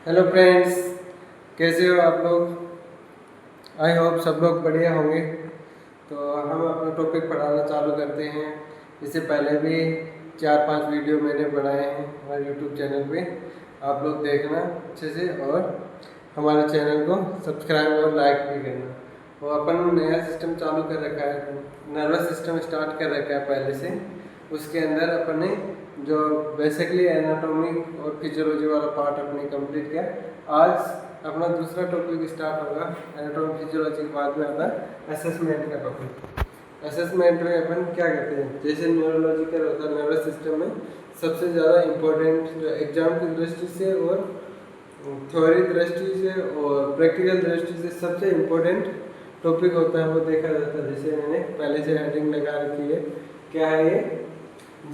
Hello friends, कैसे हो आप लोग। आई होप सब लोग बढ़िया होंगे। तो हम अपना टॉपिक पढ़ाना चालू करते हैं। इससे पहले भी 4-5 वीडियो मैंने बनाए हैं हमारे यूट्यूब चैनल पे, आप लोग देखना अच्छे से और हमारे चैनल को सब्सक्राइब और लाइक भी करना। तो अपन नया सिस्टम चालू कर रखा है, नर्वस सिस्टम स्टार्ट कर रखा है पहले से। उसके अंदर अपन ने जो बेसिकली एनाटॉमी और फिजियोलॉजी वाला पार्ट अपने कंप्लीट किया। आज अपना दूसरा टॉपिक स्टार्ट होगा। एनाटॉमी फिजियोलॉजी के बाद में आता है असेसमेंट का टॉपिक। असेसमेंट में अपन क्या कहते हैं, जैसे न्यूरोलॉजिकल होता है, नर्वस सिस्टम में सबसे ज़्यादा इम्पोर्टेंट जो एग्जाम की दृष्टि से और थ्योरी दृष्टि से और प्रैक्टिकल दृष्टि से सबसे इम्पोर्टेंट टॉपिक होता है वो देखा जाता है। जैसे मैंने पहले से हेडिंग लगा रखी है, क्या है ये,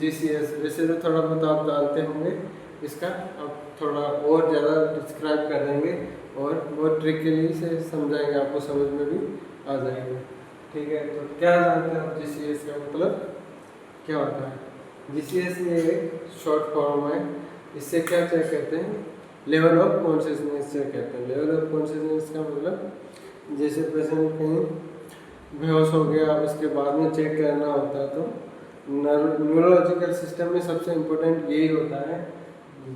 GCS। वैसे तो थोड़ा बहुत आप जानते होंगे इसका, अब थोड़ा और ज़्यादा डिस्क्राइब कर देंगे और बहुत ट्रिकली से समझाएंगे, आपको समझ में भी आ जाएगा। ठीक है, तो क्या जानते हैं आप GCS का मतलब क्या होता है। GCS ये एक शॉर्ट फॉर्म है। इससे क्या चेक करते हैं, लेवल ऑफ कॉन्शियसनेस चेक करते हैं। लेवल ऑफ कॉन्शियसनेस का मतलब जैसे पेशेंट कहीं बेहोश हो गया, उसके बाद में चेक करना होता है। तो न्यूरोलॉजिकल सिस्टम में सबसे इम्पोर्टेंट यही होता है,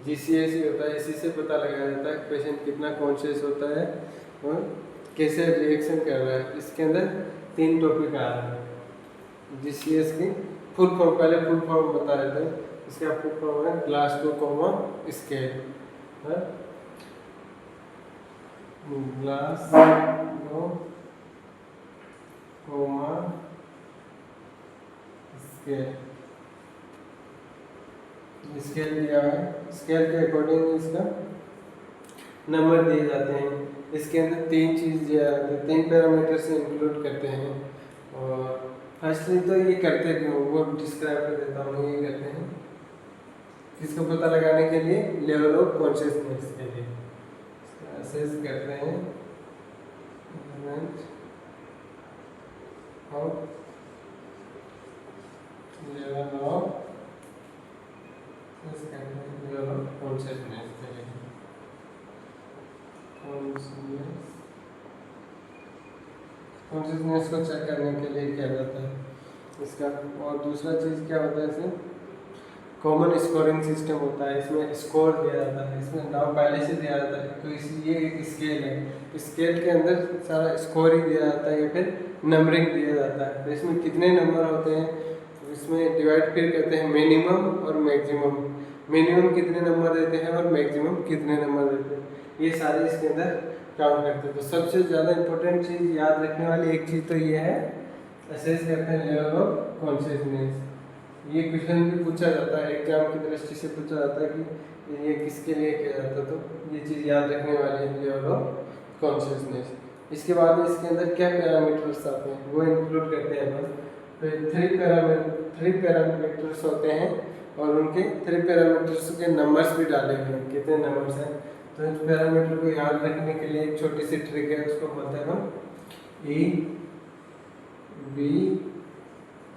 GCS ही होता है। इसी से पता लगाया जाता है पेशेंट कितना कॉन्शियस होता है और कैसे रिएक्शन कर रहा है। इसके अंदर 3 टॉपिक आ रहे हैं GCS की। फुल फॉर्म, पहले फुल फॉर्म बता देते हैं। इसका फुल फॉर्म है ग्लासगो स्केल। ग्लासगो स्केल दिया है। स्केल के अकॉर्डिंग इसका नंबर दिए जाते हैं। इसके अंदर 3 चीज़ दिया जाते हैं, 3 पैरामीटर से इंक्लूड करते हैं। और फर्स्टली तो ये करते क्यों वो डिस्क्राइब कर देता हूँ। ये करते हैं इसको पता लगाने के लिए लेवल ऑफ कॉन्शियसनेस के लिए असेस करते हैं लेवल ऑफ कॉन्शियसनेस को चेक करने के लिए किया जाता है इसका। और दूसरा चीज़ क्या होता है, इसमें कॉमन स्कोरिंग सिस्टम होता है। इसमें स्कोर दिया जाता है, इसमें नाम पहले से दिया जाता है। तो इसलिए एक स्केल है, स्केल के अंदर सारा स्कोर ही दिया जाता है या फिर नंबरिंग दिया जाता है। तो इसमें कितने नंबर होते हैं, तो इसमें डिवाइड फिर करते हैं मिनिमम और मैक्सिमम। मिनिमम कितने नंबर देते हैं और मैक्सिमम कितने नंबर देते हैं, ये सारे इसके अंदर काउंट करते हैं। तो सबसे ज़्यादा इम्पोर्टेंट चीज़ याद रखने वाली एक चीज़ तो ये है, असेस करते हैं लेवल ऑफ कॉन्शियसनेस। ये क्वेश्चन भी पूछा जाता है, एग्जाम की दृष्टि से पूछा जाता है कि ये किसके लिए किया जाता है। तो ये चीज़ याद रखने वाली है, लेवल ऑफ कॉन्शियसनेस। इसके बाद इसके अंदर क्या पैरामीटर्स आते हैं वो इंक्लूड करते हैं अपन। तो 3 पैरामीटर्स होते हैं और उनके 3 पैरामीटर्स के नंबर्स भी डाले हुए हैं, कितने नंबर्स हैं। तो इस पैरामीटर को याद रखने के लिए एक छोटी सी ट्रिक है, उसको बोलते हैं हम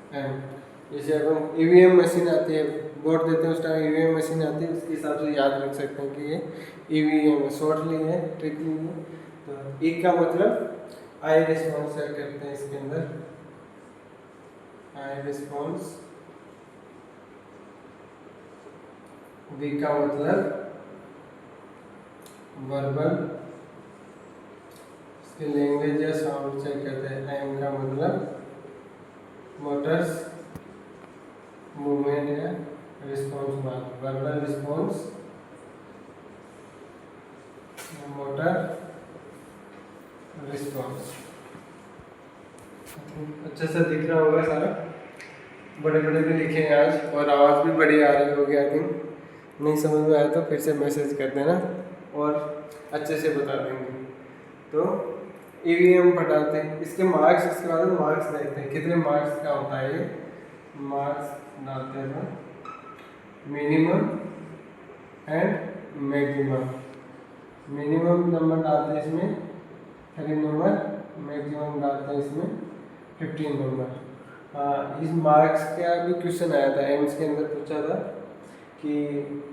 EVM। जैसे अपन EVM मशीन आती है, बोर्ड देते हैं उस टाइम EVM मशीन आती है, उसके हिसाब से याद रख सकते हैं कि ये EVM है, शॉर्टली है, ट्रिकली है। तो E का मतलब आई रिस्पॉन्स करते हैं इसके अंदर, आई रिस्पॉन्स। V का मतलब वर्बल, इसके लैंग्वेज या साउंड चेक करते हैं। M का मतलब मोटर्स, मूवमेंट या response, verbal response, motor response. अच्छे से दिख रहा होगा सारा, बड़े बड़े भी लिखे हैं आज और आवाज़ भी बड़ी आ रही होगी। आई थिंक नहीं समझ में आया तो फिर से मैसेज कर देना और अच्छे से बता देंगे। तो EVM पढ़ाते हैं, इसके मार्क्स, इसके बाद में मार्क्स देखते हैं कितने मार्क्स का होता है। ये मार्क्स डालते हैं minimum and maximum. Minimum number डालते हैं इसमें 3 नंबर, मैक्सिमम डालते हैं इसमें 15 नंबर। इस मार्क्स का भी क्वेश्चन आया था, एम्स के अंदर पूछा था कि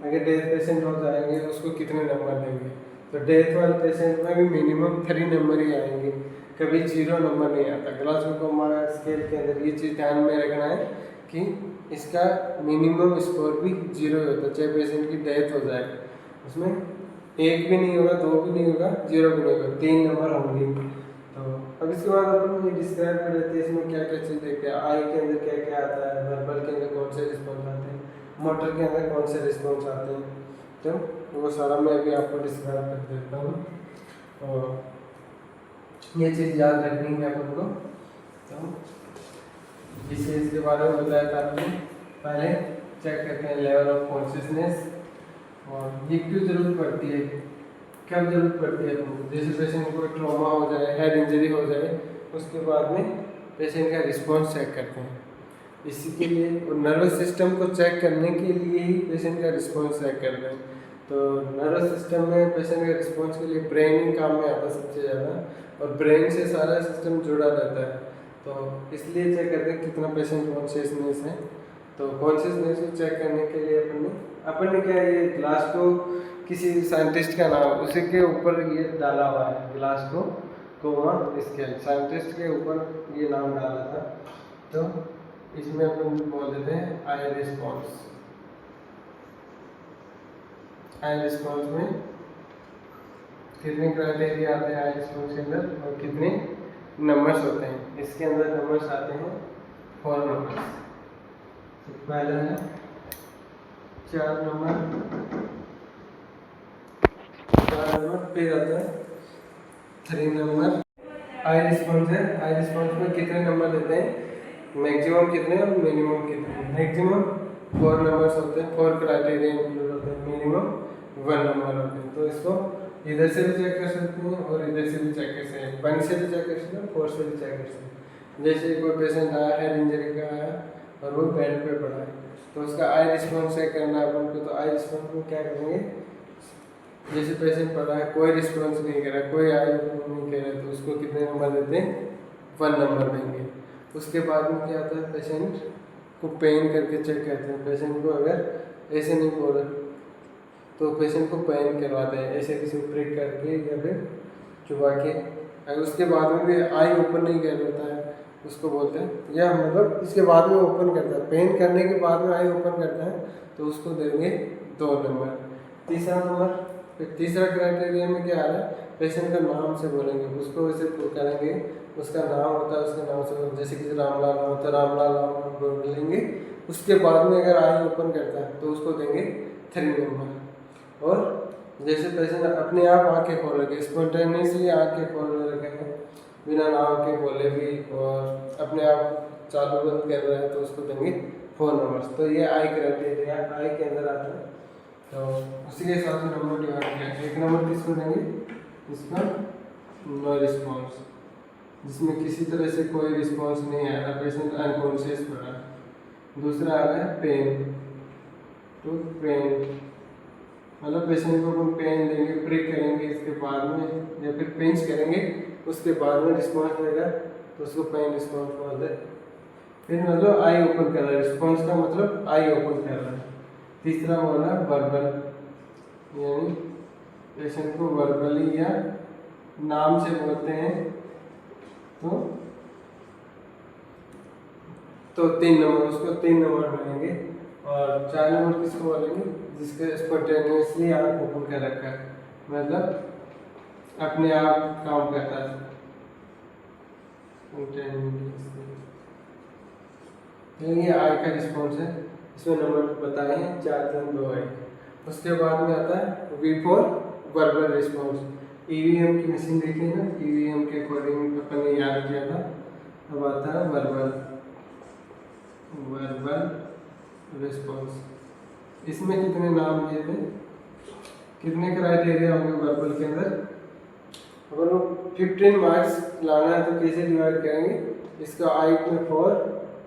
अगर डेथ पेशेंट हो जाएंगे उसको कितने नंबर देंगे। तो डेथ वाले पेशेंट में भी मिनिमम 3 नंबर ही आएंगे, कभी 0 नंबर नहीं आता। ग्लासकोमा स्केल के अंदर ये चीज़ ध्यान में रखना है कि इसका मिनिमम स्कोर भी 0 ही होता है, चाहे पेशेंट की डेथ हो जाए उसमें 1 भी नहीं होगा, 2 भी नहीं होगा, 0 भी नहीं होगा, 3 नंबर होंगे। तो अब इसके बाद अपन ये डिस्क्राइब कर लेते हैं इसमें क्या क्या चीज़ देखते हैं। आई के अंदर क्या क्या आता है, वर्बल के अंदर कौन से रिस्पॉन्स आते हैं, मोटर के अंदर कौन से रिस्पॉन्स आते हैं, तो वो सारा मैं अभी आपको डिस्क्राइब कर देता हूँ। और ये चीज़ याद रखनी है अपन को। तो जिस चीज़ के बारे में बताया था आपने, पहले चेक करते हैं लेवल ऑफ कॉन्शियसनेस। और ये क्यों ज़रूरत पड़ती है, कब ज़रूरत पड़ती है आपको, जैसे पेशेंट को ट्रॉमा हो जाए, हेड इंजरी हो जाए, उसके बाद में पेशेंट का रिस्पॉन्स चेक करते हैं। इसी के लिए नर्वस सिस्टम को चेक करने के लिए ही पेशेंट का रिस्पॉन्स चेक करते हैं। तो नर्वस सिस्टम में पेशेंट के रिस्पॉन्स के लिए ब्रेन ही काम में आता है सबसे ज़्यादा, और ब्रेन से सारा सिस्टम जुड़ा रहता है। तो इसलिए चेक करते हैं कितना पेशेंट कॉन्शियसनेस है। तो कॉन्शियसनेस को चेक करने के लिए अपन ने क्या, ये ग्लास को किसी साइंटिस्ट का नाम उसी के ऊपर ये डाला हुआ है, ग्लासकोमा स्केल, साइंटिस्ट के ऊपर ये नाम डाला था। तो इसमें अपन बोल देते हैं आई रिस्पॉन्स। आई रिस्पॉन्स में कितने क्राइटेरिया आते हैं आई रिस्पॉन्स के अंदर, और कितने नंबर्स होते हैं। इसके अंदर नंबर्स आते हैं 4 नंबर्स। पहला है 4 नंबर, फिर आता है 3 नंबर। आई रिस्पॉन्स है, आई रिस्पॉन्स में कितने नंबर देते हैं, मैक्सिमम कितने और मिनिमम कितने। मैक्सिमम 4 नंबर्स होते हैं, 4 क्राइटेरिया इंक्लूड होते हैं, मिनिमम 1 नंबर होते हैं। तो इसको इधर से भी चेक कर सकते हैं और इधर से भी चेक कर सकते हैं, 1 से भी चेक कर सकते हैं, 4 से भी चेक कर सकते हैं। जैसे कोई पेशेंट आया, हेड इंजरी का आया और वो बेड पे पड़ा है, तो उसका आई रिस्पॉन्स चेक करना है अपन को। तो आई रिस्पॉन्स में क्या करेंगे, जैसे पेशेंट पड़ा है, कोई रिस्पॉन्स नहीं कर रहा, कोई आई नहीं कर रहा, तो उसको कितने नंबर देते हैं, 1 नंबर देंगे। उसके बाद में क्या होता है, पेशेंट को पेन करके चेक करते हैं। पेशेंट को अगर ऐसे नहीं बोल रहा तो पेशेंट को पेन करवाते हैं, ऐसे किसी को प्रिक करके या फिर चुबा के। अगर उसके बाद में भी आई ओपन नहीं कर देता है, उसको बोलते हैं, या मतलब इसके बाद में ओपन करता है, पेन करने के बाद में आई ओपन करता है, तो उसको देंगे 2 नंबर। तीसरा नंबर, फिर तीसरा क्राइटेरिया में क्या आ रहा है, पेशेंट का नाम से बोलेंगे, उसको ऐसे करेंगे, उसका नाम होता है, उसके नाम से, जैसे किसी रामलाल नाम होता है, रामलाल नाम बोलेंगे। उसके बाद में अगर आई ओपन करता है तो उसको देंगे 3 नंबर। और जैसे पेशेंट अपने आप आंखें खोल रखे, स्पॉन्टेनियसली आंखें खोल रखे हैं, बिना नाम के बोले भी, और अपने आप चालू बंद कर रहा है, तो उसको देंगे 4 नंबर्स। तो ये आई क्राइटेरिया आई के अंदर आता है। तो उसी के हिसाब से नंबर डिवाइड किया। 1 नंबर किसको देंगे, इसका नो रिस्पॉन्स, जिसमें किसी तरह से कोई रिस्पॉन्स नहीं आया, पेशेंट अनकॉन्शियस पड़ा। दूसरा आ रहा है पेन, तो पेन मतलब पेशेंट को हम पेन देंगे, प्रिक करेंगे, इसके बाद में या फिर पिंच करेंगे, उसके बाद में रिस्पॉन्स देगा, तो उसको पेन रिस्पॉन्स बोलते हैं। फिर मतलब आई ओपन कर रहा है, रिस्पॉन्स का मतलब आई ओपन कर रहा है। तीसरा बोला वर्बल, यानी पेशेंट को वर्बली या नाम से बोलते हैं, तो 3 नंबर, उसको 3 नंबर मिलेंगे। और 4 नंबर किसको बोलेंगे, जिसके स्पॉन्टेनियसली आँख ओपन कर रखा है, मतलब अपने आप काम करता है। ये आई का रिस्पॉन्स है, इसमें नंबर बताए हैं 4, 3, 2, 1। उसके बाद में आता है V for verbal response. EVM की मशीन देखी है ना, EVM के अकॉर्डिंग अपन ने याद किया था। अब आता है वर्बल रिस्पॉन्स। इसमें कितने नाम दिए थे, कितने क्राइटेरिया होंगे वर्बल के अंदर। अगर वो 15 मार्क्स लाना है तो कैसे डिवाइड करेंगे, इसका आई में 4,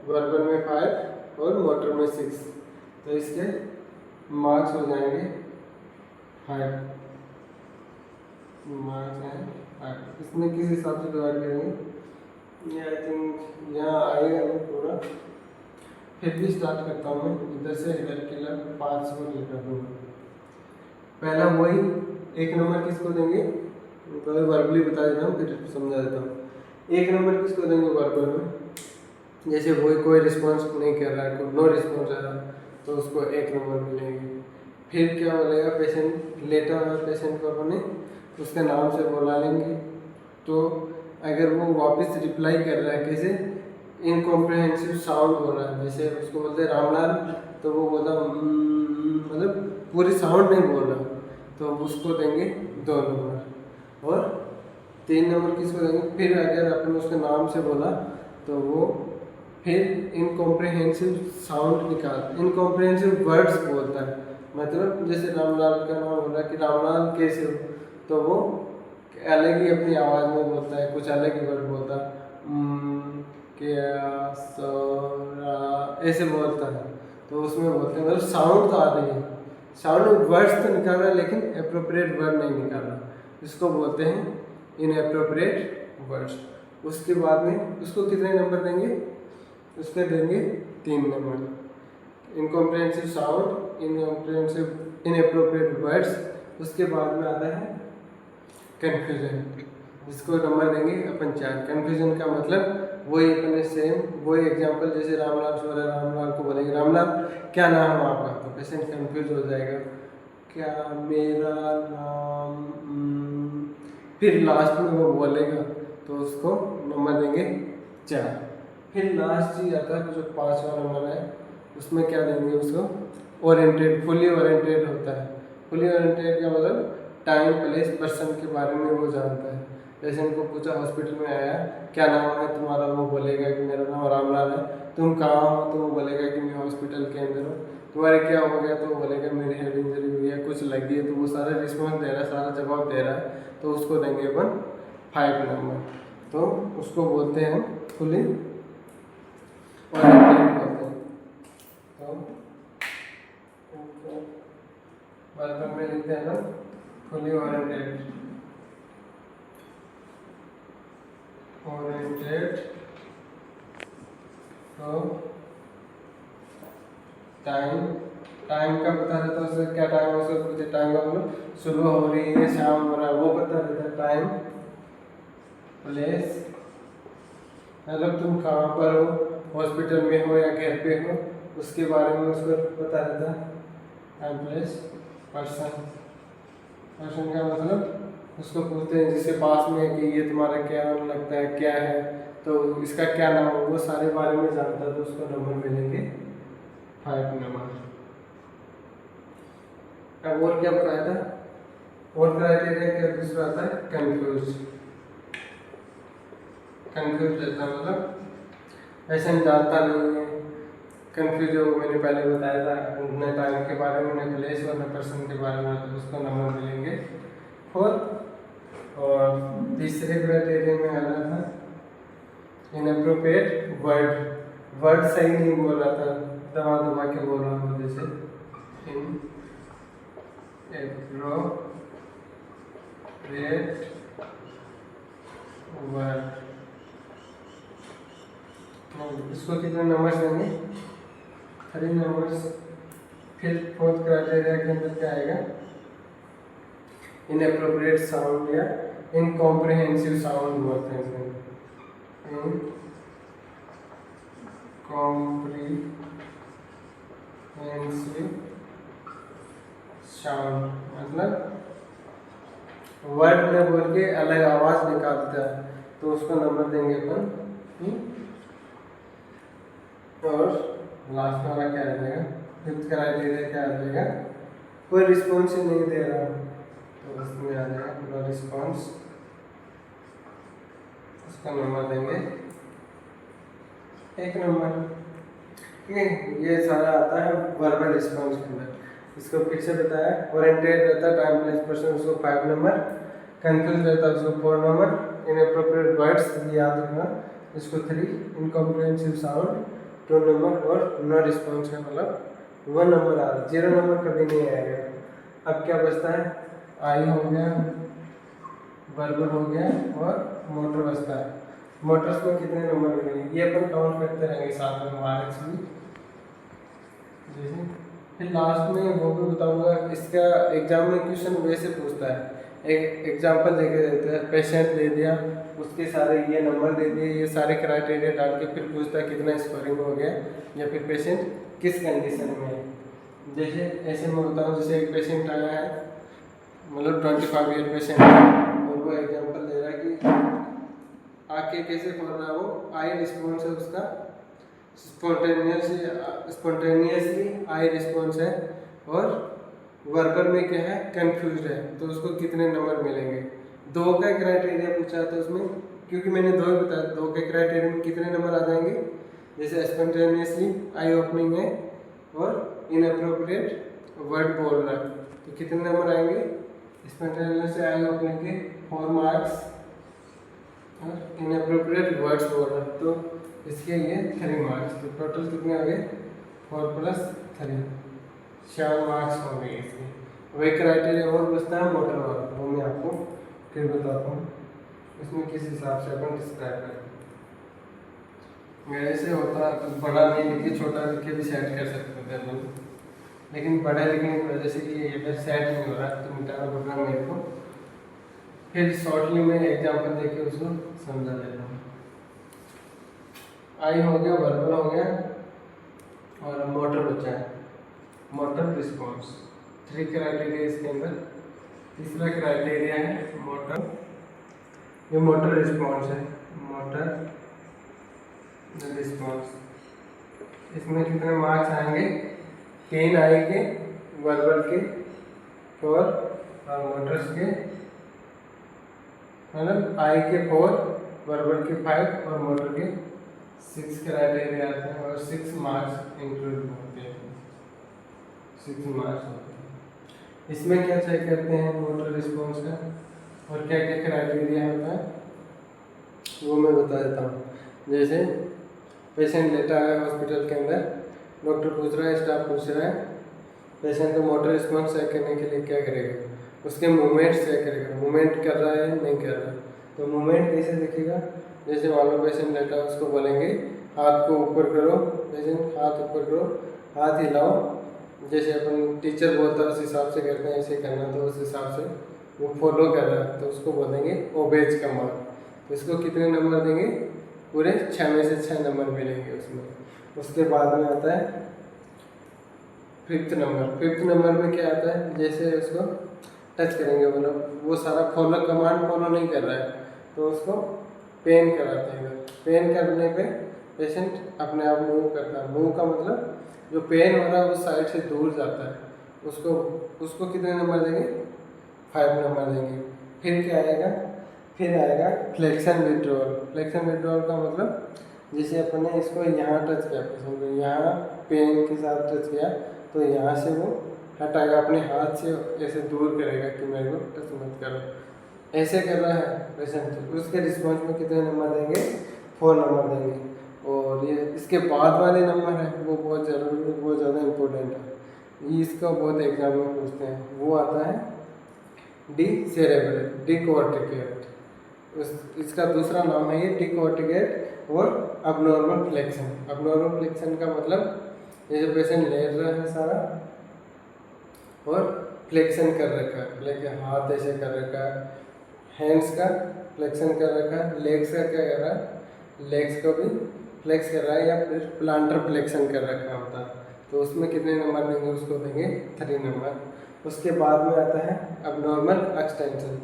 वर्बल में 5 और मोटर में 6, तो इसके मार्क्स हो जाएंगे 5 मार्क्स हैं 5। इसमें किस हिसाब से डिवाइड करेंगे, ये आई थिंक यहाँ आएगा नहीं पूरा, फिर भी स्टार्ट करता हूँ मैं, इधर से इधर के लिए 5 को लेकर दूँगा। पहला वही एक नंबर किसको देंगे, पहले वर्बली बता देता हूँ फिर समझा देता हूँ। एक नंबर किसको देंगे वर्बल में, जैसे कोई रिस्पॉन्स नहीं कर रहा है, कोई नो रिस्पॉन्स आ रहा है तो उसको एक नंबर मिलेंगे। फिर क्या बोलेगा, पेशेंट लेटा हुआ पेशेंट को अपने उसके नाम से बुला लेंगे, तो अगर वो वापस रिप्लाई कर रहा है कैसे, इनकॉम्प्रिहेंसिव साउंड हो रहा है, जैसे उसको बोलते हैं रामलाल, तो वो बोलता मतलब पूरी साउंड नहीं बोल रहा, तो उसको देंगे 2 नंबर। और 3 नंबर किसको देंगे, फिर अगर अपन उसके नाम से बोला तो वो फिर इनकॉम्प्रिहेंसिव साउंड निकाल, इनकॉम्प्रिहेंसिव वर्ड्स बोलता है, मतलब जैसे रामलाल का नाम बोला कि रामलाल कैसे हो, तो वो अलग ही अपनी आवाज़ में बोलता है, कुछ अलग ही वर्ड बोलता है, क्या सोरा ऐसे बोलता है, तो उसमें बोलते हैं मतलब साउंड तो आ रही है, साउंड वर्ड्स तो निकाल रहा है लेकिन एप्रोप्रिएट वर्ड नहीं निकाल रहा, इसको बोलते हैं इनएप्रोप्रिएट वर्ड्स। उसके बाद में उसको कितने नंबर देंगे, उसके देंगे 3 नंबर। इनकॉम्प्रिहेंसिव साउंड, इनएप्रोप्रिएट वर्ड्स, उसके बाद में आता है कन्फ्यूजन, जिसको नंबर देंगे अपन 4। कन्फ्यूजन का मतलब वही अपने सेम वही एग्जांपल, जैसे रामलाल सो रहा है, रामलाल को बोलेंगे रामलाल क्या नाम है आपका, तो पेशेंट कंफ्यूज हो जाएगा, क्या मेरा नाम, फिर लास्ट में वो बोलेगा तो उसको नंबर देंगे 4। फिर लास्ट चीज आता है जो 5वां नंबर है, उसमें क्या देंगे उसको, ओरिएंटेड, फुली ओरिएंटेड होता है। फुली ओरिएंटेड का मतलब टाइम प्लेस पर्सन के बारे में वो जानता है। पेशेंट को पूछा हॉस्पिटल में आया क्या नाम है तुम्हारा, वो बोलेगा कि मेरा नाम रामलाल है। तुम कहाँ हो, तो वो बोलेगा कि मैं हॉस्पिटल के अंदर हूँ। तुम्हारे क्या हो गया, तो वो बोलेगा मेरी हेड इंजरी हुई है, कुछ लगी है, तो वो सारा रिस्पॉन्स दे रहा है, सारा जवाब दे रहा है, तो उसको देंगे अपन 5 नंबर। तो उसको बोलते हैं फुली ओरिएंटेड बोलते हैं। तो वर्ब में लिखते हैं ना फुली ओरिएंटेड, तो टाइम का बता देता है, उससे क्या टाइम है, उसको पूछे टाइम का मतलब सुबह हो रही है शाम हो रहा है, वो बता देता है टाइम। प्लेस मतलब तुम कहाँ पर हो, हॉस्पिटल में हो या घर पे हो, उसके बारे में उसको बता देता है। टाइम प्लेस पर्सन, पर्सन का मतलब उसको पूछते हैं जिसके पास में कि ये तुम्हारा क्या लगता है, क्या है, तो इसका क्या नाम है, वो सारे बारे में जानता है, तो उसको नंबर मिलेंगे 5 नंबर। अब और क्या बताया था, और क्राइटेरिया क्या दूसरा आता है कंफ्यूज। कंफ्यूज रहता मतलब ऐसा जानता नहीं है, कंफ्यूज हो, मैंने पहले बताया था, न टाइम के बारे में, न प्लेस और न पर्सन के बारे में, तो उसको नंबर मिलेंगे 4। और तीसरे क्राइटेरिया में आ रहा था इनएप्रोप्रिएट वर्ड सही नहीं बोल रहा था, दबा दबा के बोल रहा हूँ, जैसे इनएप्रोप्रिएट वर्ड। इसको कितने नंबर देंगे, 3 नंबर्स। फिर 4th क्राइटेरिया के अंदर क्या आएगा, इनएप्रोप्रिएट साउंड या इनकॉम्प्रिहेंसिव साउंड बोलते हैं इसमें, इनकॉम्प्रिहेंसिव साउंड मतलब वर्ड में बोल के अलग आवाज निकालता है, तो उसको नंबर देंगे अपन। और लास्ट वाला क्या आ जाएगा, 5th क्राइटेरिया क्या आ जाएगा, कोई रिस्पॉन्स ही नहीं दे रहा, तो उसमें आ जाएगा नो रिस्पॉन्स, उसका नंबर देंगे 1 नंबर। ठीक है, ये सारा आता है वर्बल रिस्पॉन्स के अंदर। इसको फिर से बताया, ओरिएंटेड रहता है टाइम प्लेस पर्सन, उसको 5 नंबर, कंफ्यूज रहता है उसको 4 नंबर, इनएप्रोप्रिएट वर्ड्स याद रखना इसको 3, इनकॉम्प्रिहेंसिव साउंड 2 नंबर, और नो रिस्पॉन्स का मतलब 1 नंबर आ रहा है, 0 नंबर कभी नहीं आएगा। अब क्या बचता है, आई हो गया, वर्बल हो गया, और मोटर बचता है। मोटर्स में कितने नंबर मिलेंगे ये अपन काउंट करते रहेंगे साथ में, RX भी जैसे फिर लास्ट में वो भी बताऊंगा। इसका एग्जाम में क्वेश्चन वैसे पूछता है, एक एग्जाम्पल देके देता है, पेशेंट दे दिया, उसके सारे ये नंबर दे दिए, ये सारे क्राइटेरिया डाल के फिर पूछता है कितना स्कोरिंग हो गया या फिर पेशेंट किस कंडीशन में है। जैसे ऐसे मैं बताऊँ, जैसे एक पेशेंट आया है, मतलब 25 ईयर पेशेंट है, और वो एग्जाम्पल दे रहा है कि आके कैसे खोल रहा है, वो आई रिस्पॉन्स है उसका, स्पॉन्टेनियसली आई रिस्पॉन्स है, और वर्बल में क्या है, कंफ्यूज है, तो उसको कितने नंबर मिलेंगे। दो का क्राइटेरिया पूछा था उसमें, क्योंकि मैंने दो ही बताया, दो के क्राइटेरिया में कितने नंबर आ जाएंगे। जैसे स्पॉन्टेनियसली आई ओपनिंग है और इनअप्रोप्रिएट वर्ड बोल रहा है, तो कितने नंबर आएंगे। स्पॉन्टेनियसली आई ओपनिंग के 4 मार्क्स और इनअप्रोप्रिएट वर्ड्स बोल रहा है, तो इसके ये 3 मार्क्स, तो टोटल कितने हो गए 4 + 3, 4 मार्क्स हो गए इसके। वही क्राइटेरिया और बचता है मोटर वाला, वो मैं आपको फिर बताता हूँ इसमें किस हिसाब से अपन डिस्क्राइब करें। मेरे से होता बड़ा नहीं लिखे, छोटा लिखे भी सेट कर सकते थे अपन, लेकिन बड़ा लिखने की वजह से कि ये सेट नहीं हो रहा, तो मिटाना पड़ रहा मेरे को। फिर शॉर्टली मैं एग्जाम्पल देके उसको समझा देता हूँ। आई हो गया, वर्बल हो गया, और मोटर बचा है, मोटर रिस्पॉन्स। 3 क्राइटेरिया इसके अंदर। तीसरा क्राइटेरिया है मोटर, ये मोटर रिस्पॉन्स है, मोटर रिस्पॉन्स। इसमें कितने मार्क्स आएंगे, 3 आएंगे वर्बल के, और मोटर्स के, मतलब आई के 4, वर्बल के 5 और मोटर के 6 क्राइटेरिया आते हैं, और 6 मार्क्स इंक्लूड होते हैं, 6 मार्क्स होते हैं। इसमें क्या चेक करते हैं मोटर रिस्पॉन्स का, और क्या क्या क्राइटेरिया होता है वो मैं बता देता हूँ। जैसे पेशेंट लेटा है हॉस्पिटल के अंदर, डॉक्टर पूछ रहा है, स्टाफ पूछ रहा है पेशेंट का मोटर रिस्पॉन्स चेक करने के लिए क्या करेगा, उसके मूवमेंट चेक करेगा, मूवमेंट कर रहा है नहीं कर रहा है। तो मूवमेंट कैसे दिखेगा, जैसे मान लो पेशेंट लेटा है, उसको बोलेंगे हाथ को ऊपर करो, पेशेंट हाथ ऊपर करो, हाथ हिलाओ, जैसे अपन टीचर बोलता है उस हिसाब से करते हैं, ऐसे करना, तो उस हिसाब से वो फॉलो कर रहा है, तो उसको बोलेंगे ओबेज का मार्क। तो इसको कितने नंबर देंगे, पूरे 6 में से 6 नंबर मिलेंगे उसमें। उसके बाद में आता है 5th नंबर। 5th नंबर में क्या आता है, जैसे उसको टच करेंगे, मतलब वो सारा फॉलो कमांड फॉलो नहीं कर रहा है, तो उसको पेन कराते हैं। पेन करने पे पेशेंट अपने आप मूव करता है, मूव का मतलब जो पेन हो रहा है उस साइड से दूर जाता है, उसको कितने नंबर देंगे, 5 नंबर देंगे। फिर क्या आएगा, फिर आएगा फ्लेक्शन विड्रॉल। फ्लेक्शन विड्रॉल का मतलब जैसे अपन ने इसको यहाँ टच किया, पेशेंट को यहाँ पेन के साथ टच किया, तो यहाँ से वो हटाएगा, अपने हाथ से ऐसे दूर करेगा कि मेरे को टच मत करो, ऐसे कर रहा है पेशेंट। उसके रिस्पॉन्स में कितने नंबर देंगे, 4 नंबर देंगे। और ये इसके बाद वाले नंबर है वो बहुत ज़रूरी है, बहुत ज़्यादा इम्पोर्टेंट है, ये इसका बहुत एग्जाम में पूछते हैं। वो आता है डी सेरेब्रल, डी कोर्टिकेट, इसका दूसरा नाम है ये डी कोर्टिकेट और अबनॉर्मल फ्लेक्शन। अबनॉर्मल फ्लेक्शन का मतलब जैसे पेशेंट लेट रहा है सारा और फ्लेक्शन कर रखा है, लेकिन हाथ ऐसे कर रखा है, हैंड्स का फ्लेक्शन कर रखा है, लेग्स का क्या कर रहा है, लेग्स को भी फ्लेक्स कर रहा है, या फिर प्लांटर फ्लेक्शन कर रखा होता है, तो उसमें कितने नंबर देंगे, उसको देंगे 3 नंबर। उसके बाद में आता है अबनॉर्मल एक्सटेंशन।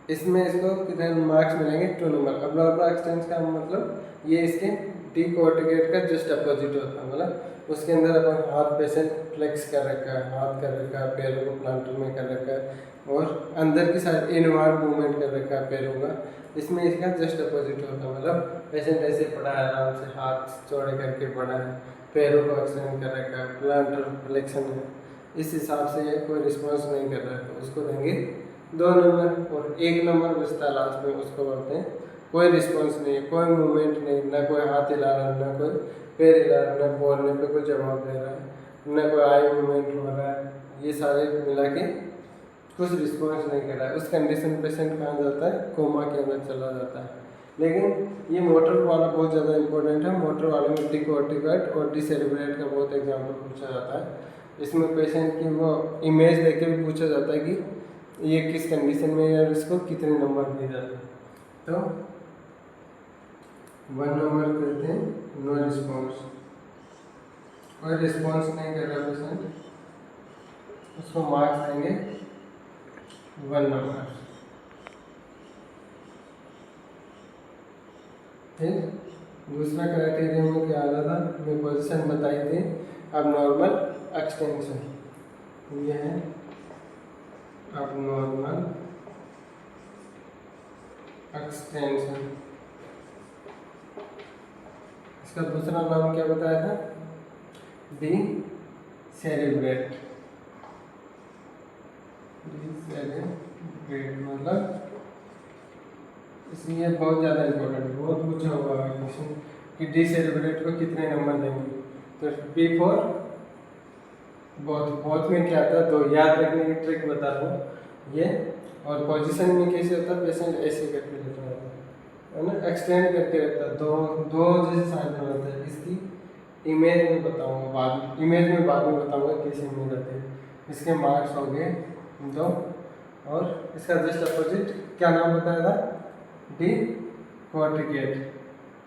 इसमें इसको कितने मार्क्स मिलेंगे, 2 नंबर। अबनॉर्मल एक्सटेंशन का मतलब ये इसके डी कोर्टिकेट का जस्ट अपोजिट होता है, मतलब उसके अंदर अपन हाथ पेशेंट फ्लेक्स कर रखा है, हाथ कर रखा है, पैरों को प्लांटर में कर रखा है, और अंदर की साइड इनवर्ड मूवमेंट कर रखा है पैरों का। इसमें इसका जस्ट अपोजिट होता है, मतलब पेशेंट ऐसे पड़ा है, आराम से हाथ चौड़े करके पड़ा है, पैरों को एक्सटेंड कर रखा है, प्लांटर फ्लेक्शन है, इस हिसाब से कोई रिस्पॉन्स नहीं कर रहा है, तो उसको देंगे 2 नंबर। और 1 नंबर बचता है लास्ट में, उसको बोलते हैं कोई रिस्पॉन्स नहीं है, कोई मूवमेंट नहीं, ना कोई हाथ हिला रहा है, ना कोई पैर हिला रहा है, ना बोलने पे कोई जवाब दे रहा है, ना कोई आई मूवमेंट हो रहा है, ये सारे मिला के कुछ रिस्पॉन्स नहीं कर रहा है। उस कंडीशन पेशेंट कहाँ जाता है, कोमा के अंदर चला जाता है। लेकिन ये मोटर वाला बहुत ज़्यादा इंपॉर्टेंट है, मोटर वाले में डी कोर्टिकेट और डी सेरेब्रेट का बहुत एग्जाम्पल पूछा जाता है, इसमें पेशेंट की वो इमेज देख के भी पूछा जाता है कि ये किस कंडीशन में है और इसको कितने नंबर दिए जाते हैं। तो 1 नंबर देते हैं नो रिस्पॉन्स, कोई रिस्पॉन्स नहीं कर रहा पेशेंट, उसको मार्क्स देंगे 1 नंबर। ठीक, दूसरा क्राइटेरिया में क्या आ रहा था, मैं पोजीशन बताई थी अब नॉर्मल एक्सटेंशन, ये है अब नॉर्मल एक्सटेंशन। इसका दूसरा नाम क्या बताया था, डी सेरिब्रेट। मतलब इसलिए बहुत ज़्यादा इम्पोर्टेंट, बहुत पूछा हुआ है क्वेश्चन कि डी सेरिब्रेट को कितने नंबर देंगे। तो बी फॉर बहुत में क्या आता है, तो याद रखने की ट्रिक बता रहा हूँ ये। और पोजीशन में कैसे होता है, पेशेंट ऐसे करके लेता है ना, एक्सटेंड करके रखता है, दो जैसे साइड में होता है। इसकी इमेज में बताऊँगा बाद में बताऊँगा कैसे इमेज आती है। इसके मार्क्स हो गए 2, और इसका जस्ट अपोजिट क्या नाम बताया था, डी कॉर्टिकेट।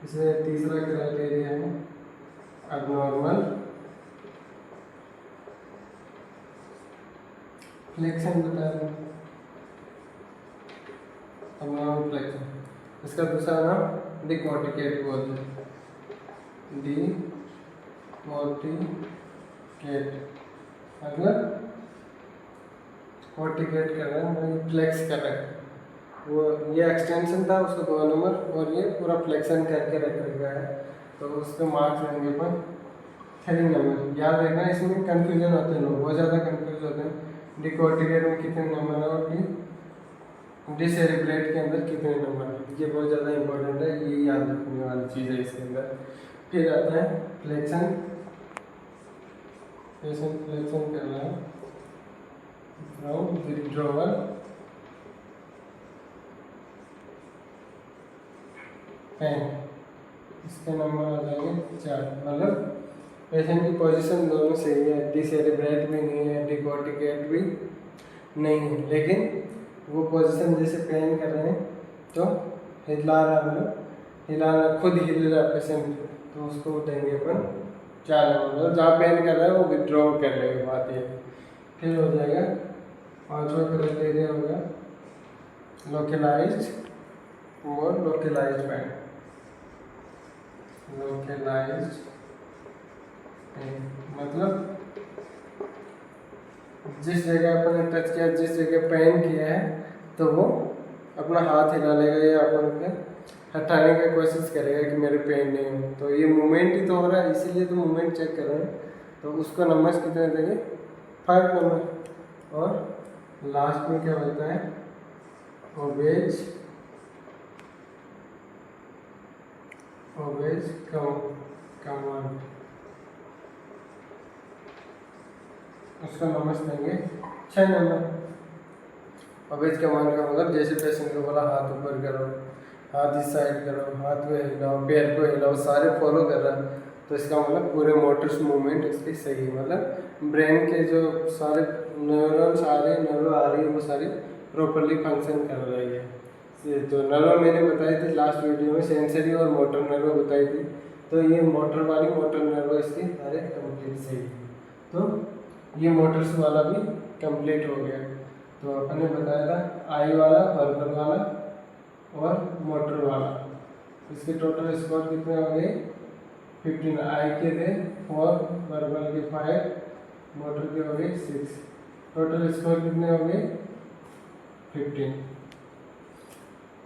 इसमें तीसरा क्राइटेरिया है अबनॉर्मल फ्लेक्शन बताया था, अबनॉर्मल फ्लेक्शन। इसका दूसरा नाम डी कॉर्टिकेट बोलते हैं, डी कॉर्टिकेट मतलब कॉर्टिकेट कर रहा है, फ्लेक्स कर रहा है। वो ये एक्सटेंशन था उसका 2 नंबर, और ये पूरा फ्लेक्शन करके रख रखा है, तो उसके मार्क्स रहेंगे पर 3 नंबर। याद रखना, इसमें कंफ्यूजन होते हैं लोग, बहुत ज़्यादा कंफ्यूज होते हैं। डी कॉर्टिकेट में कितने नंबर है और डी सेरिब्रेट के अंदर कितने नंबर है, ये बहुत ज़्यादा इंपॉर्टेंट है, ये याद रखने वाली चीज़ है इसके अंदर। फिर आता है फ्लेक्शन, पेशेंट फ्लेक्शन कर रहा है फ्रॉम विड्रॉवल पेन, इसके नंबर आ जाएंगे 4। मतलब पेशेंट की पोजीशन दोनों सही है, डी सेरिब्रेट भी नहीं है, डी कॉर्टिकेट भी नहीं है, लेकिन वो पोजीशन जैसे पेन कर रहे हैं तो हिला रहा, मतलब हिलाना, खुद हिल रहा पेशेंट, तो उसको देंगे अपन 4 नंबर। जहाँ पेन कर रहा है वो विड्रॉ कर लेगा, बात ये। फिर हो जाएगा 5वां क्राइटेरिया होगा लोकलाइज्ड और लोकलाइज्ड पेन। लोकलाइज्ड मतलब जिस जगह अपन ने टच किया, जिस जगह पेन किया है, तो वो अपना हाथ हिला लेगा या अपन के हटाने की कोशिश करेगा कि मेरे पेन नहीं हो। तो ये मूवमेंट ही तो हो रहा है, इसीलिए तो मूवमेंट चेक कर रहे हैं। तो उसको नंबर कितने देंगे, 5 नंबर। और लास्ट में क्या होता है, ओबेज कमांड, उसका नंबर देंगे 6 नंबर। ओबेज कमांड का मतलब जैसे पेशेंट को बोला हाथ ऊपर करो, हाथ इस साइड करो, हाथ को हिलाओ, पैर को हिलाओ, सारे फॉलो कर रहा है, तो इसका मतलब पूरे मोटर्स मूवमेंट इसकी सही है। मतलब ब्रेन के जो सारे न्यूरॉन्स आ रहे हैं, नर्व आ रही है, वो सारी प्रॉपरली फंक्शन कर रही है। तो नर्व मैंने बताई थी लास्ट वीडियो में, सेंसरी और मोटर नर्व बताई थी, तो ये मोटर नर्व इसकी सारे कंप्लीट सही है। तो ये मोटर्स वाला भी कंप्लीट हो गया। तो अपन ने बताया था आई वाला, वर्बल वाला और मोटर वाला। इसके टोटल स्कोर कितने हो गए, 15। आई के थे 4, वर्बल के 5, मोटर के हो गए 6। टोटल स्कोर कितने हो गए, 15।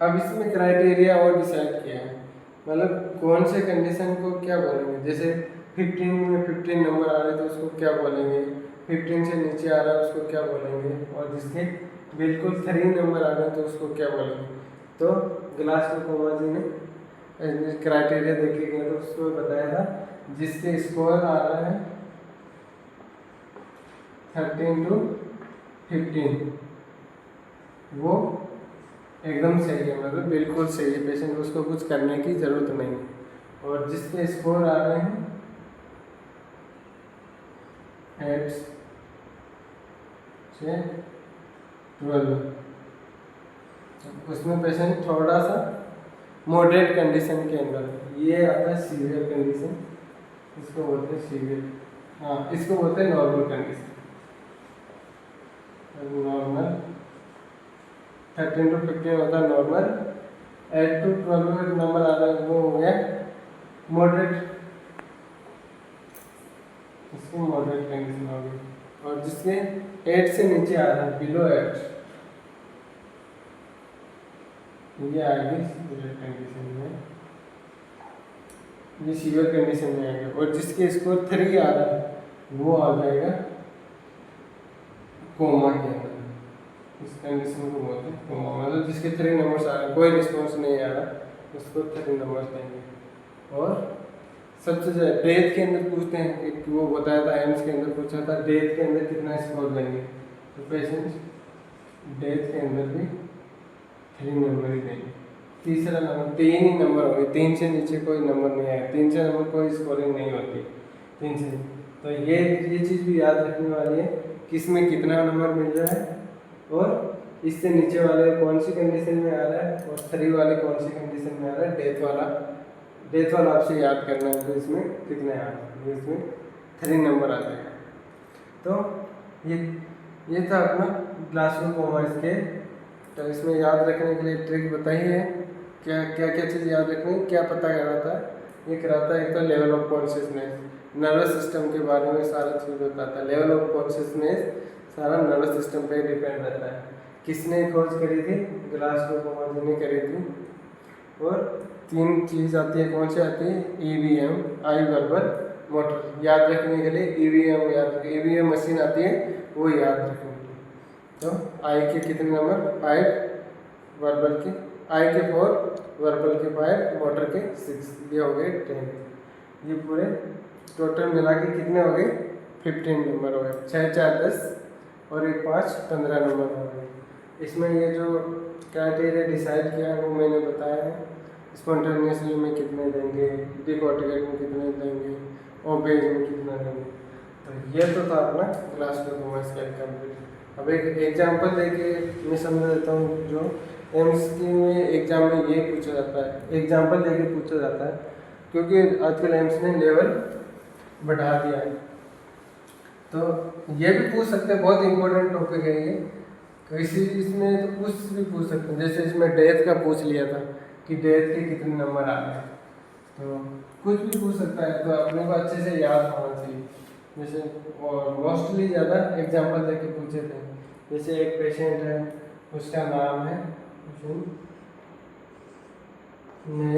अब इसमें क्राइटेरिया और डिसाइड किया है, मतलब कौन से कंडीशन को क्या बोलेंगे। जैसे 15 में 15 नंबर आ रहे तो उसको क्या बोलेंगे, 15 से नीचे आ रहा है उसको क्या बोलेंगे, और जिसके बिल्कुल 3 नंबर आ रहे हैं तो उसको क्या बोलेंगे। तो ग्लासकोमा जी ने क्राइटेरिया देखे गए तो उसमें बताया था जिसके स्कोर आ रहा है 13 to 15 वो एकदम सही है, मतलब बिल्कुल सही है, पेशेंट को उसको कुछ करने की ज़रूरत नहीं है। और जिसके स्कोर आ रहे हैं हेड्स से 12, उसमें पेशेंट थोड़ा सा मॉडरेट कंडीशन के अंदर, ये आता है सीवियर कंडीशन, इसको बोलते हैं सीवियर, हाँ इसको बोलते हैं नॉर्मल कंडीशन। नॉर्मल 13 to 15 होता है नॉर्मल, 8 to 12 नंबर आ रहा है वो हो गया मॉडरेट, इसको मॉडरेट कंडीशन हो गई। और जिसके 8 से नीचे आ रहा है बिलो 8, ये आ गई सीवियर कंडीशन में, ये सीवियर कंडीशन में आएगा। और जिसके स्कोर 3 आ रहा है वो आ जाएगा कोमा के अंदर, इस कंडीशन को बोलते हैं कोमा, मतलब जिसके 3 नंबर्स आ रहे हैं, कोई रिस्पॉन्स नहीं आ रहा, उसको 3 नंबर देंगे। और सबसे ज़्यादा डेथ के अंदर पूछते हैं, एक वो बताया था एम्स के अंदर पूछा था डेथ के अंदर कितना स्कोर लेंगे, तो पेशेंट डेथ के अंदर भी 3 नंबर ही देंगे। तीसरा नंबर 3 ही नंबर होंगे, 3 से नीचे कोई नंबर नहीं आएगा, 3 से नंबर कोई स्कोरिंग नहीं होती 3 से। तो ये चीज़ भी याद रखने वाली है किसमें कितना नंबर मिल रहा है, और इससे नीचे वाले कौन सी कंडीशन में आ रहा है, और 3 वाले कौन सी कंडीशन में आ रहा है, डेथ वाला आपसे याद करना है। तो इसमें कितने आ रहे हैं, इसमें 3 नंबर आ जाएगा। तो ये था अपना ग्लासगो कोमा स्केल। तो इसमें याद रखने के लिए ट्रिक बताई है, क्या क्या चीज़ याद रखनी, क्या पता कराता है, ये कराता है एक तो level of consciousness, nervous system के बारे में सारा चीज़ बताता है। लेवल ऑफ कॉन्शियसनेस सारा नर्वस सिस्टम पे डिपेंड रहता है। किसने खोज करी थी, ग्लासगो कोमा जी ने करी थी। और 3 चीज़ आती है, कौन सी आती है, EVM, आई वर्बल मोटर। याद रखने के लिए EVM मशीन आती है, वो याद रखने के लिए। तो आई के कितने नंबर, 5, वर्बल के आई के 4, वर्बल के 5, मोटर के 6, ये हो गए 10। ये पूरे टोटल मिला के कितने हो गए, 15 नंबर हो गए। 6 4 10 और 1 5 15 नंबर हो गए। इसमें ये जो क्राइटेरिया डिसाइड किया वो मैंने बताया है। स्पॉन्टेनियसली में कितने देंगे, डिकॉर्टिकेट में कितने देंगे, ओपेज में कितना देंगे। तो ये तो था अपना ग्लासगो कोमा स्केल कंप्लीट। अब एक एग्जांपल देके मैं समझा देता हूँ, जो एम्स में एग्जाम में ये पूछा जाता है, एग्जांपल देके पूछा जाता है, क्योंकि आजकल एम्स ने लेवल बढ़ा दिया है। तो ये भी पूछ सकते हैं, बहुत इंपॉर्टेंट टॉपिक है ये, किसी इसमें तो कुछ भी पूछ सकते हैं। जैसे इसमें डेथ का पूछ लिया था कि डेथ के कितने नंबर आ रहे हैं, तो कुछ भी पूछ सकता है, तो अपने को अच्छे से याद होना चाहिए। जैसे और मोस्टली ज़्यादा एग्जांपल देके पूछे थे। जैसे एक पेशेंट है, उसका नाम है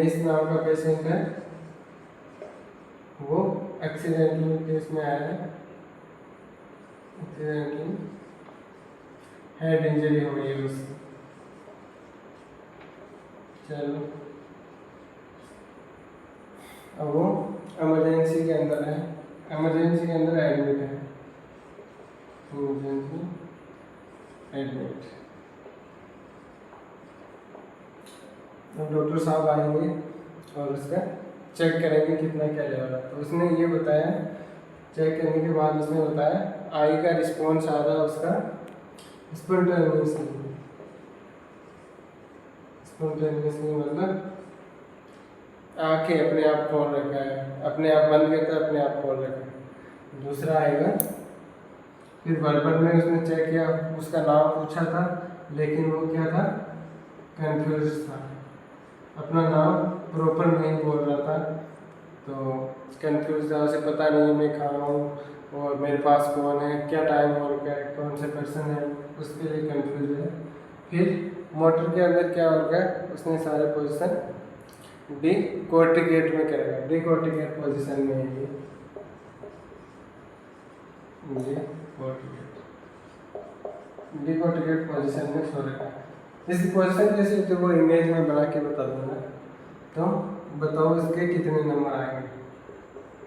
इस नाम का पेशेंट है, वो एक्सीडेंटली केस में आया है, एक्सीडेंटली हेड इंजरी हो गई है उसकी। चलो अब वो इमरजेंसी के अंदर है, इमरजेंसी के अंदर एडमिट है, इमरजेंसी एडमिट। तो डॉक्टर साहब आएंगे और उसका चेक करेंगे कितना क्या लेवल है। तो उसने ये बताया, चेक करने के बाद उसने बताया आई का रिस्पॉन्स आ रहा है उसका स्पॉन्टेनियसली, मतलब आंखें अपने आप खोल रखा है, अपने आप बंद करता है, अपने आप खोल रखा है। दूसरा आएगा, फिर वर्बल में उसने चेक किया, उसका नाम पूछा था लेकिन वो क्या था, कंफ्यूज था, अपना नाम प्रॉपर नहीं बोल रहा था, तो कंफ्यूज था, उसे पता नहीं मैं कहाँ हूँ और मेरे पास कौन है, क्या टाइम हो रखा है, कौन से पर्सन है, उसके लिए कंफ्यूज है। फिर मोटर के अंदर क्या होगा, उसने सारे पोजीशन डिकॉर्टिकेट में करेगा, डिकॉर्टिकेट पोजीशन में है ये डिकॉर्टिकेट पोजीशन में सो रखा है। इसकी पोजीशन कैसे होती है वो इमेज में बना के बता दूंगा। तो बताओ इसके कितने नंबर आएंगे,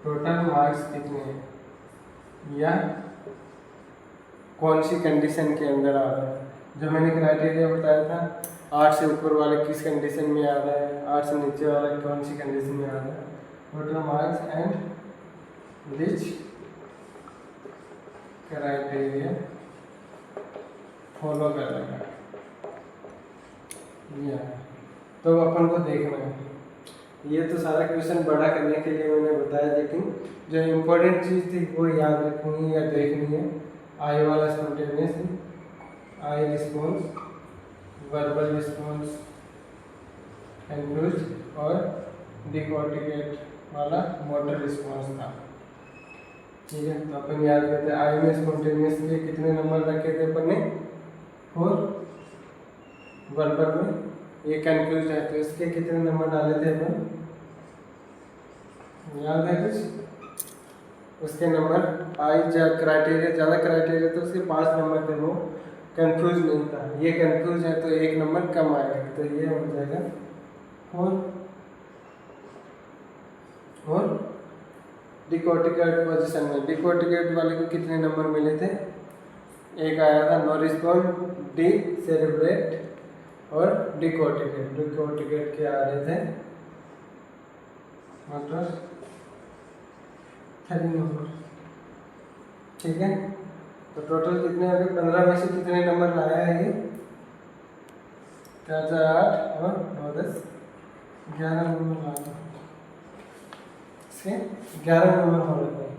टोटल मार्क्स कितने हैं, या कौन सी कंडीशन के अंदर आ रहा है। जो मैंने क्राइटेरिया बताया था, 8 से ऊपर वाले किस कंडीशन में आ रहा है, 8 से नीचे वाला कौन सी कंडीशन में आ रहा है, total marks and which criteria follow करेगा। ये तो अपन को देखना है। ये तो सारा क्वेश्चन बड़ा करने के लिए मैंने बताया, लेकिन जो इम्पोर्टेंट चीज़ थी वो याद रखनी या देखनी है। आई वाला spontaneous, I response, verbal response, Andrews और डिकॉर्टिकेट वाला मोटर रिस्पॉन्स था। ठीक है, तो अपन याद करते हैं आई में स्पॉन्टेनियस के कितने नंबर रखे थे अपन ने 4, वर्बल में ये कंफ्यूज है तो इसके कितने नंबर डाले थे अपन, याद है कुछ? उसके नंबर आई क्राइटेरिया ज़्यादा क्राइटेरिया तो उसके 5 नंबर थे, वो कंफ्यूज नहीं था। ये कंफ्यूज है तो 1 नंबर कम आएगा, तो ये हो जाएगा 4। और डिकॉर्टिकेट पोजीशन में डिकॉर्टिकेट वाले को कितने नंबर मिले थे? एक आया था नो रिस्पॉन्स, डी सेरेब्रेट और डिकॉर्टिकेट। डिकॉर्टिकेट के आ रहे थे मतलब 3 नंबर। ठीक है, तो टोटल कितने हो गए? 15 में से कितने नंबर लाया है ये? 4 4 8 और 9 10 11 नंबर लाया। इसके 11 नंबर हो रहे हैं।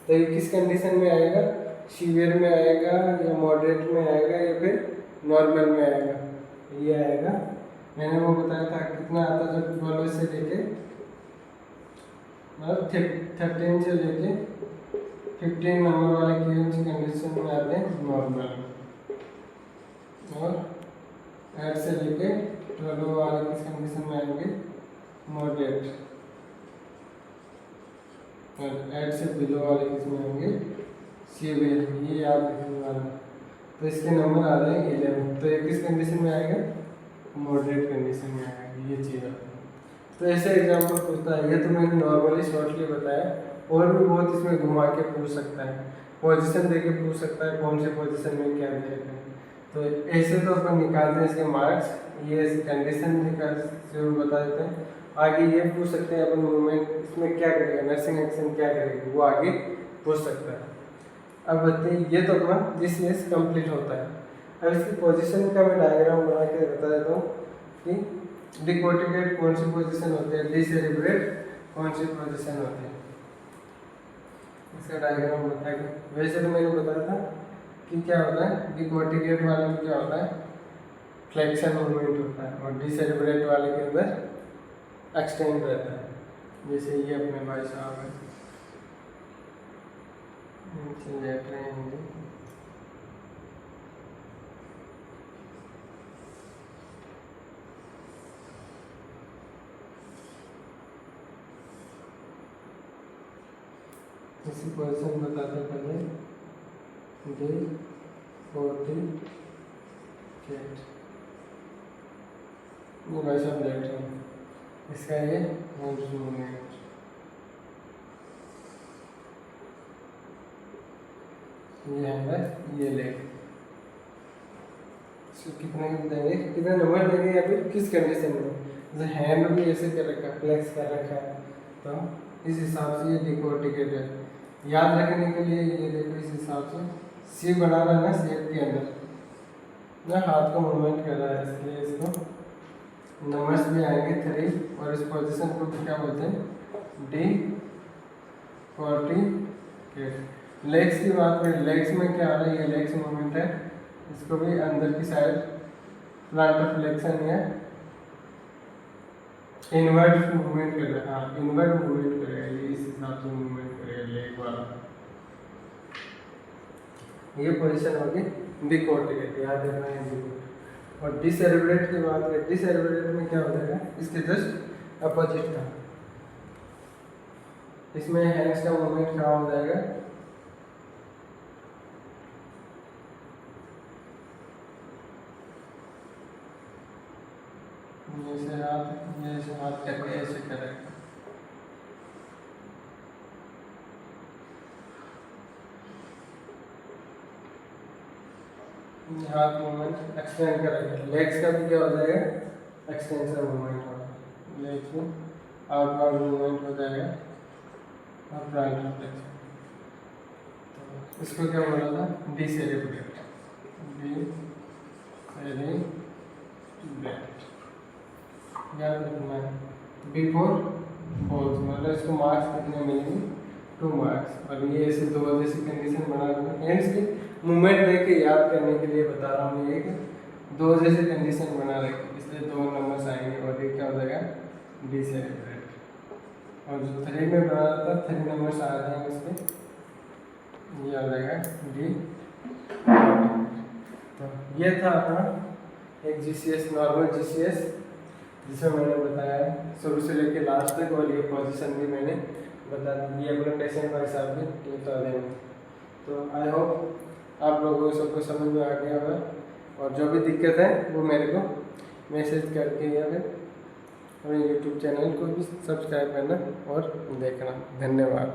तो ये किस कंडीशन में आएगा? सीवियर में आएगा या मॉडरेट में आएगा या फिर नॉर्मल में आएगा? ये आएगा। मैंने वो बताया था कितना आता जब 12 से लेके मतलब 13 से लेके 15 नंबर वाले कंडीशन में आते हैं नॉर्मल, और 8 से लेके 12 वाले किस कंडीशन में आएंगे? मॉडरेट। और 8 से बिलो वाले किस में आएंगे? सीवियर। ये याद रखने वाला। तो इसके नंबर आ रहे हैं 11। तो ये किस कंडीशन में आएगा? मॉडरेट कंडीशन में आएगा। ये चीज़ है। तो ऐसे एग्जाम्पल पूछता है। ये तो मैंने नॉर्मली शॉर्टली बताया, और भी बहुत इसमें घुमा के पूछ सकता है, पोजीशन दे के पूछ सकता है कौन से पोजीशन में क्या देगा। तो ऐसे तो अपन निकालते हैं इसके मार्क्स, ये कंडीशन निकाल जरूर बता देते हैं। आगे ये पूछ सकते हैं अपन मूवमेंट इसमें क्या करेगा, नर्सिंग एक्शन क्या करेगी, वो आगे पूछ सकता है। अब बताइए, ये तो अपना दिस इज कंप्लीट होता है। अब इसकी पोजीशन का मैं डायग्राम बना के बता देता हूँ कि डिकॉर्टिकेट कौन सी पोजीशन होती है, डिसेरेब्रेट कौन सी पोजीशन होती है। इसका डायग्राम बताएगा। वैसे तो मैंने बताया था कि क्या होता है, डिकॉर्टिकेट वाले में क्या होता है, फ्लेक्शन मूवमेंट होता है, और डिसेरेब्रेट वाले के अंदर एक्सटेंड रहता है। जैसे ये अपने भाई साहब है, लेट रहे हैं, इसी पोजीशन बताते पहले डिकॉर्टिकेट। ये भाई साहब लेट रहे हैं, इसका ये मूवमेंट। ये है ये लेग। इसको कितने देंगे, कितने नंबर देंगे या फिर किस कंडीशन में? जैसे हैंड भी ऐसे कर रखा है, फ्लेक्स कर रखा है, तो इस हिसाब से ये डिकॉर्टिकेट है। याद रखने के लिए ये देखो इस हिसाब से सी बना रहा है ना, शेप के अंदर ना हाथ को मूवमेंट कर रहा है, इसलिए इसको नंबर्स भी आएंगे 3। और इस पोजीशन को क्या बोलते हैं? डिकॉर्टिकेट। लेग्स की बात करें, लेग्स में क्या आ रहा है, ये लेग्स मूवमेंट है, इसको भी अंदर की साइड प्लांटर फ्लेक्शन या इनवर्ट मूवमेंट कर रहा है। हाँ, इनवर्ट मूवमेंट करेगा, ये इस हिसाब से मूवमेंट करेगा लेग वाला। ये पोजीशन होगी डिकॉर्टिकेट, याद रखना है डिकॉर्टिकेट। और डिसेरेब्रेट की बात करें, डिसेरेब्रेट में क्या हो जाएगा, इसके जस्ट अपोजिट था। इसमें हैंड्स का मूवमेंट क्या हो जाएगा, ऐसे हाथ करके ऐसे करेगा। हाथ मूवमेंट एक्सटेंड करेगा। लेग्स का भी क्या हो जाएगा, एक्सटेंशन मूवमेंट होगा। लेग्स में आउटवर्ड मूवमेंट हो जाएगा और प्लांटर फ्लेक्शन। इसको क्या बोला था, डिसेरेब्रेट, याद रखना है। बिफोर बोथ मतलब इसको मार्क्स कितने मिलेंगे, 2 मार्क्स। और ये ऐसे 2 जैसी कंडीशन बना रहे हैं, इसकी मूवमेंट देख के याद करने के लिए बता रहा हूँ। ये 2 जैसे कंडीशन बना रखे, इसलिए 2 नंबर्स आएंगे और ये क्या हो जाएगा, डिसेरेब्रेट। और जो 3 में बना रहा था 3 नंबर्स आ जाएंगे इसके, ये आ जाएगा डी। तो ये था अपना एक जीसीएस, नॉर्मल जीसीएस, जिसमें मैंने बताया शुरू से लेके लास्ट तक, और ये पोजीशन भी मैंने बता दी अपने पेशेंट का हिसाब से 2000 में। तो आई होप आप लोगों को सबको समझ में आ गया होगा, और जो भी दिक्कत है वो मेरे को मैसेज करके या फिर अपने यूट्यूब चैनल को भी सब्सक्राइब करना और देखना। धन्यवाद।